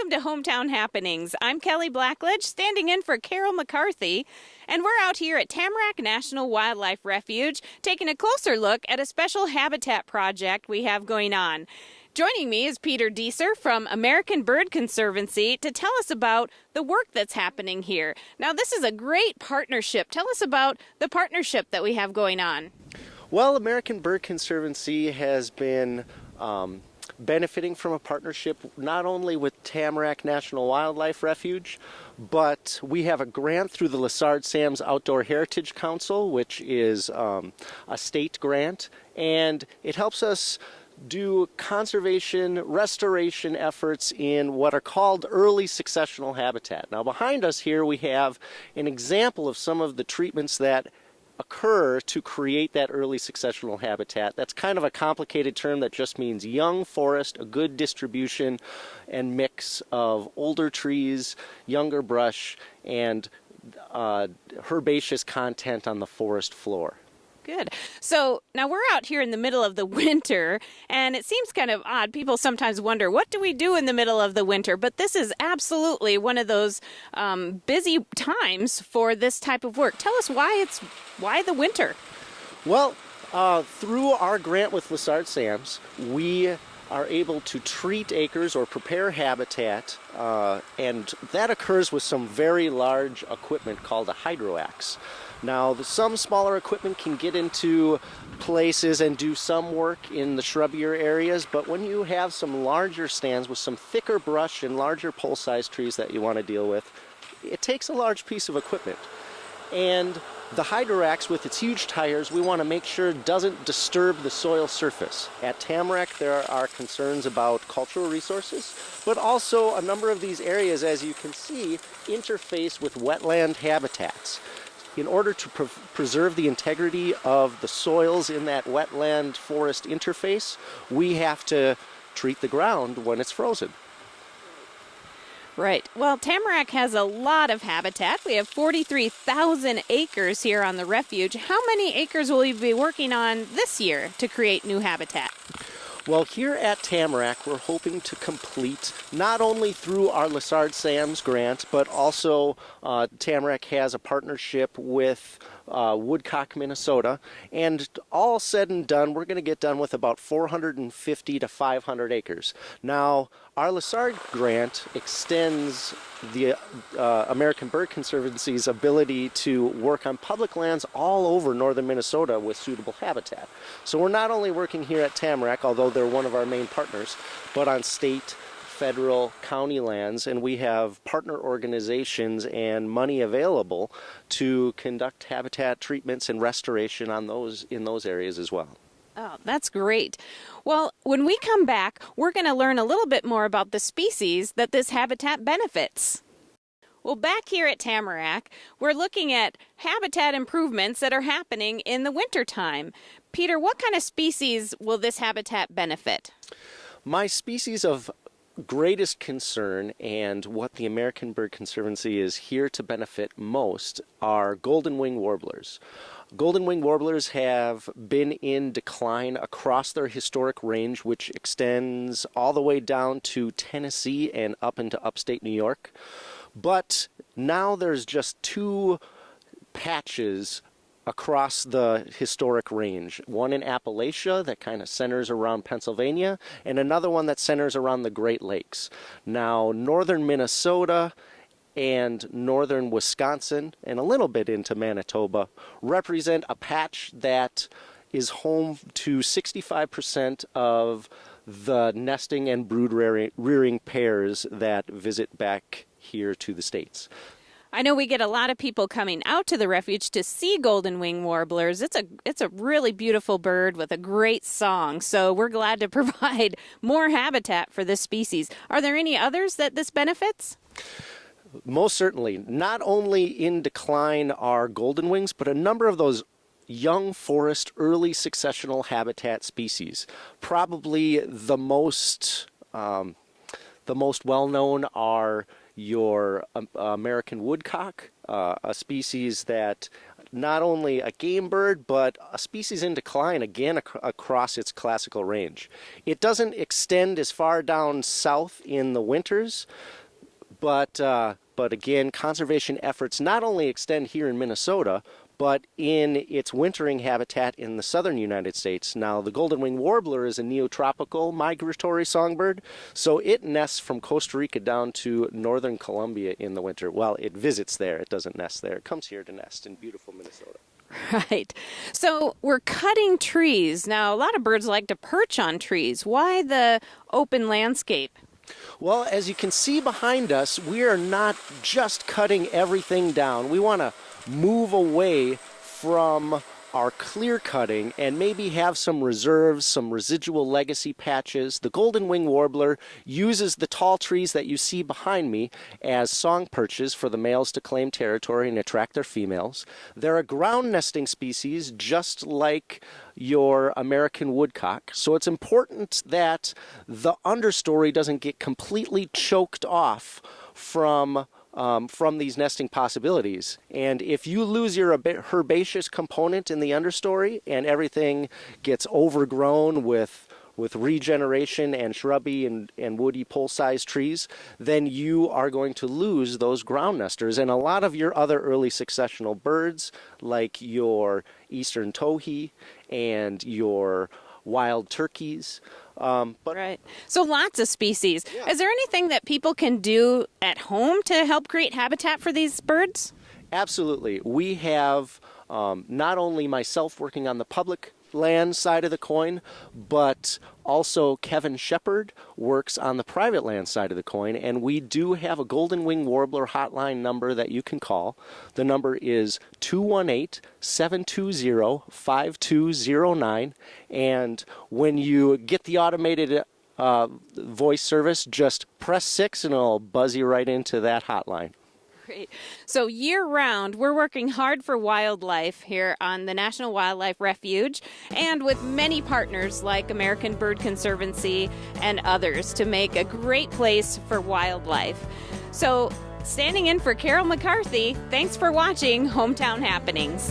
welcome to Hometown Happenings. I'm Kelly Blackledge, standing in for Carol McCarthy, and we're out here at Tamarac National Wildlife Refuge, taking a closer look at a special habitat project we have going on. Joining me is Peter Deeser from American Bird Conservancy to tell us about the work that's happening here. Now, this is a great partnership. Tell us about the partnership that we have going on. Well, American Bird Conservancy has been benefiting from a partnership not only with Tamarac National Wildlife Refuge, but we have a grant through the Lessard Sam's Outdoor Heritage Council, which is a state grant, and it helps us do conservation, restoration efforts in what are called early successional habitat. Now, behind us here we have an example of some of the treatments that occur to create that early successional habitat. That's kind of a complicated term that just means young forest, a good distribution and mix of older trees, younger brush, and herbaceous content on the forest floor. Good. So now we're out here in the middle of the winter, and it seems kind of odd. People sometimes wonder, what do we do in the middle of the winter? But this is absolutely one of those busy times for this type of work. Tell us why the winter? Well, through our grant with Lessard Sam's, we are able to treat acres or prepare habitat, and that occurs with some very large equipment called a hydroax. Now, some smaller equipment can get into places and do some work in the shrubbier areas, but when you have some larger stands with some thicker brush and larger pole-sized trees that you want to deal with, it takes a large piece of equipment. And the hydroax, with its huge tires, we want to make sure it doesn't disturb the soil surface. At Tamarac, there are concerns about cultural resources, but also a number of these areas, as you can see, interface with wetland habitats. In order to preserve the integrity of the soils in that wetland forest interface, we have to treat the ground when it's frozen. Right. Well, Tamarac has a lot of habitat. We have 43,000 acres here on the refuge. How many acres will you be working on this year to create new habitat? Well, here at Tamarac, we're hoping to complete, not only through our Lessard Sam's grant, but also Tamarac has a partnership with Woodcock, Minnesota, and all said and done, we're going to get done with about 450 to 500 acres. Now, our Lessard grant extends the American Bird Conservancy's ability to work on public lands all over northern Minnesota with suitable habitat. So we're not only working here at Tamarac, although they're one of our main partners, but on state, federal, county lands, and we have partner organizations and money available to conduct habitat treatments and restoration on those in those areas as well. Oh, that's great. Well, when we come back, we're going to learn a little bit more about the species that this habitat benefits. Well, back here at Tamarac, we're looking at habitat improvements that are happening in the wintertime. Peter, what kind of species will this habitat benefit? My species of greatest concern, and what the American Bird Conservancy is here to benefit most, are golden-winged warblers. Golden-winged warblers have been in decline across their historic range, which extends all the way down to Tennessee and up into upstate New York. But now there's just two patches across the historic range. One in Appalachia that kind of centers around Pennsylvania, and another one that centers around the Great Lakes. Now, northern Minnesota and northern Wisconsin, and a little bit into Manitoba, represent a patch that is home to 65% of the nesting and brood rearing pairs that visit back here to the States. I know we get a lot of people coming out to the refuge to see golden-winged warblers. It's a really beautiful bird with a great song, so we're glad to provide more habitat for this species. Are there any others that this benefits? Most certainly. Not only in decline are goldenwings, but a number of those young forest early successional habitat species. Probably the most well-known are your American woodcock, a species that not only a game bird, but a species in decline again across its classical range. It doesn't extend as far down south in the winters, but again, conservation efforts not only extend here in Minnesota, but in its wintering habitat in the southern United States. Now, the golden-winged warbler is a neotropical migratory songbird, so it nests from Costa Rica down to northern Colombia in the winter. Well, it visits there. It doesn't nest there. It comes here to nest in beautiful Minnesota. Right. So we're cutting trees. Now, a lot of birds like to perch on trees. Why the open landscape? Well, as you can see behind us, we are not just cutting everything down. We want to move away from our clear cutting and maybe have some reserves, some residual legacy patches. The golden-winged warbler uses the tall trees that you see behind me as song perches for the males to claim territory and attract their females. They're a ground nesting species just like your American woodcock, so it's important that the understory doesn't get completely choked off from these nesting possibilities. And if you lose your herbaceous component in the understory and everything gets overgrown with regeneration and shrubby and woody pole-sized trees, then you are going to lose those ground nesters. And a lot of your other early successional birds, like your eastern towhee and your wild turkeys. Right. So lots of species. Yeah. Is there anything that people can do at home to help create habitat for these birds? Absolutely. We have not only myself working on the public land side of the coin, but also Kevin Shepard works on the private land side of the coin, and we do have a golden-winged warbler hotline number that you can call. The number is 218-720-5209, and when you get the automated voice service, just press 6 and it'll buzz you right into that hotline. Great. So year-round, we're working hard for wildlife here on the National Wildlife Refuge and with many partners like American Bird Conservancy and others to make a great place for wildlife. So standing in for Carol McCarthy, thanks for watching Hometown Happenings.